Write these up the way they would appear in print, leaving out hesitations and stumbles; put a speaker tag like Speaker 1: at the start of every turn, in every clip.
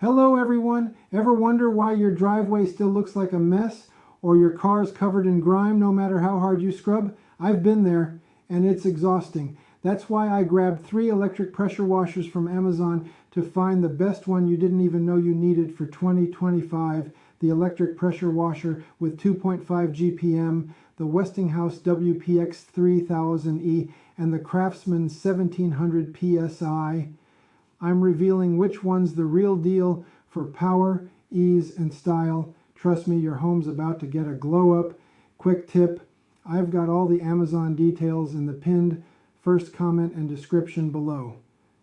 Speaker 1: Hello everyone! Ever wonder why your driveway still looks like a mess or your car's covered in grime no matter how hard you scrub? I've been there and it's exhausting. That's why I grabbed 3 electric pressure washers from Amazon to find the best one you didn't even know you needed for 2025, the electric pressure washer with 2.5 GPM, the Westinghouse WPX 3000E, and the Craftsman 1700 PSI. I'm revealing which one's the real deal for power, ease, and style. Trust me, your home's about to get a glow up. Quick tip, I've got all the Amazon details in the pinned first comment and description below.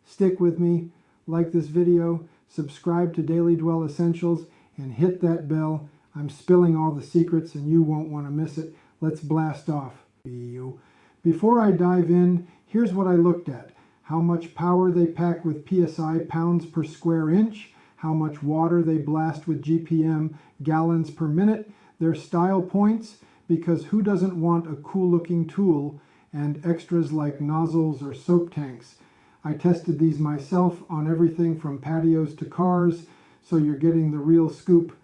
Speaker 1: Stick with me, like this video, subscribe to Daily Dwell Essentials, and hit that bell. I'm spilling all the secrets and you won't want to miss it. Let's blast off. Before I dive in, here's what I looked at. How much power they pack with PSI, pounds per square inch, how much water they blast with GPM, gallons per minute, their style points, because who doesn't want a cool looking tool, and extras like nozzles or soap tanks. I tested these myself on everything from patios to cars, so you're getting the real scoop.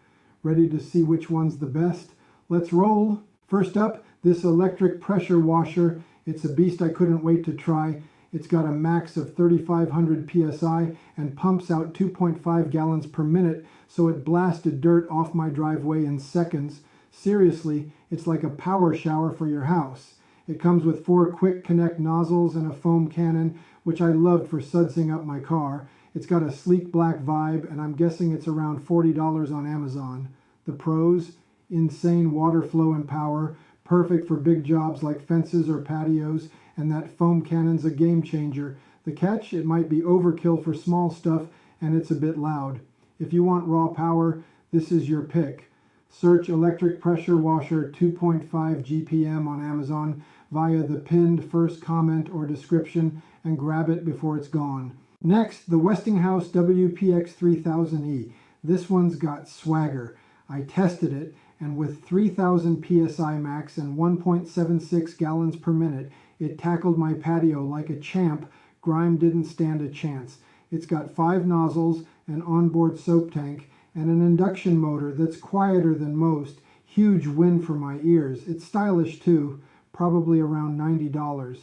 Speaker 1: Ready to see which one's the best? Let's roll. First up, this electric pressure washer. It's a beast I couldn't wait to try. It's got a max of 3,500 PSI and pumps out 2.5 gallons per minute, so it blasted dirt off my driveway in seconds. Seriously, it's like a power shower for your house. It comes with 4 quick connect nozzles and a foam cannon, which I loved for sudsing up my car. It's got a sleek black vibe, and I'm guessing it's around $40 on Amazon. The pros: insane water flow and power, perfect for big jobs like fences or patios, and that foam cannon's a game changer. The catch: it might be overkill for small stuff and it's a bit loud. If you want raw power, this is your pick. Search electric pressure washer 2.5 GPM on Amazon via the pinned first comment or description and grab it before it's gone. Next, the Westinghouse WPX 3000E. This one's got swagger. I tested it, and with 3,000 PSI max and 1.76 gallons per minute, it tackled my patio like a champ. Grime didn't stand a chance. It's got 5 nozzles, an onboard soap tank, and an induction motor that's quieter than most. Huge win for my ears. It's stylish too, probably around $90.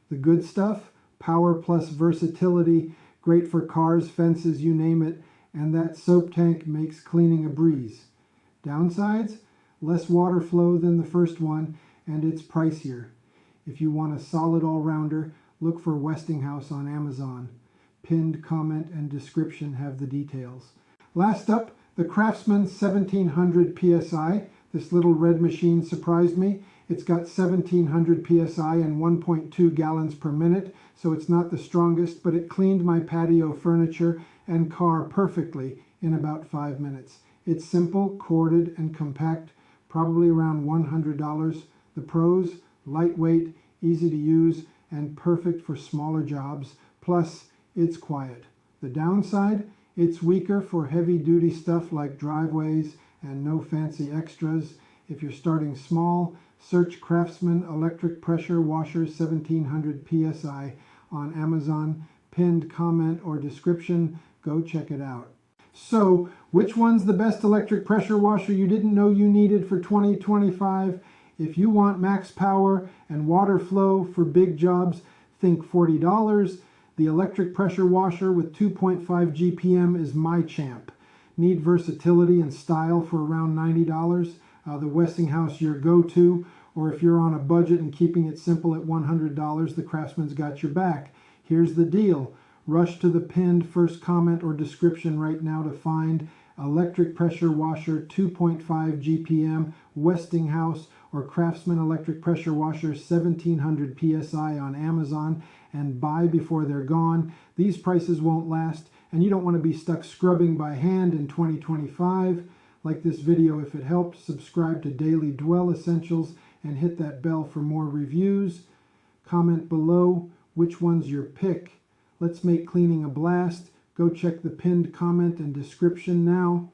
Speaker 1: The good stuff: power plus versatility, great for cars, fences, you name it, and that soap tank makes cleaning a breeze. Downsides: less water flow than the first one, and it's pricier. If you want a solid all-rounder, look for Westinghouse on Amazon. Pinned comment and description have the details. Last up, the Craftsman 1700 PSI. This little red machine surprised me. It's got 1700 PSI and 1.2 gallons per minute, so it's not the strongest, but it cleaned my patio furniture and car perfectly in about 5 minutes. It's simple, corded, and compact, probably around $100. The pros: lightweight, easy to use, and perfect for smaller jobs. Plus, it's quiet. The downside: it's weaker for heavy-duty stuff like driveways and no fancy extras. If you're starting small, search Craftsman electric pressure washer 1700 PSI on Amazon. Pinned comment or description. Go check it out. So, which one's the best electric pressure washer you didn't know you needed for 2025? If you want max power and water flow for big jobs, think $40. The electric pressure washer with 2.5 GPM is my champ. Need versatility and style for around $90? The Westinghouse your go-to, or if you're on a budget and keeping it simple at $100, the Craftsman's got your back. Here's the deal. Rush to the pinned first comment or description right now to find electric pressure washer 2.5 GPM Westinghouse or Craftsman electric pressure washer 1700 PSI on Amazon and buy before they're gone. These prices won't last, and you don't want to be stuck scrubbing by hand in 2025. Like this video if it helped, subscribe to Daily Dwell Essentials, and hit that bell for more reviews. Comment below which one's your pick. Let's make cleaning a blast. Go check the pinned comment and description now.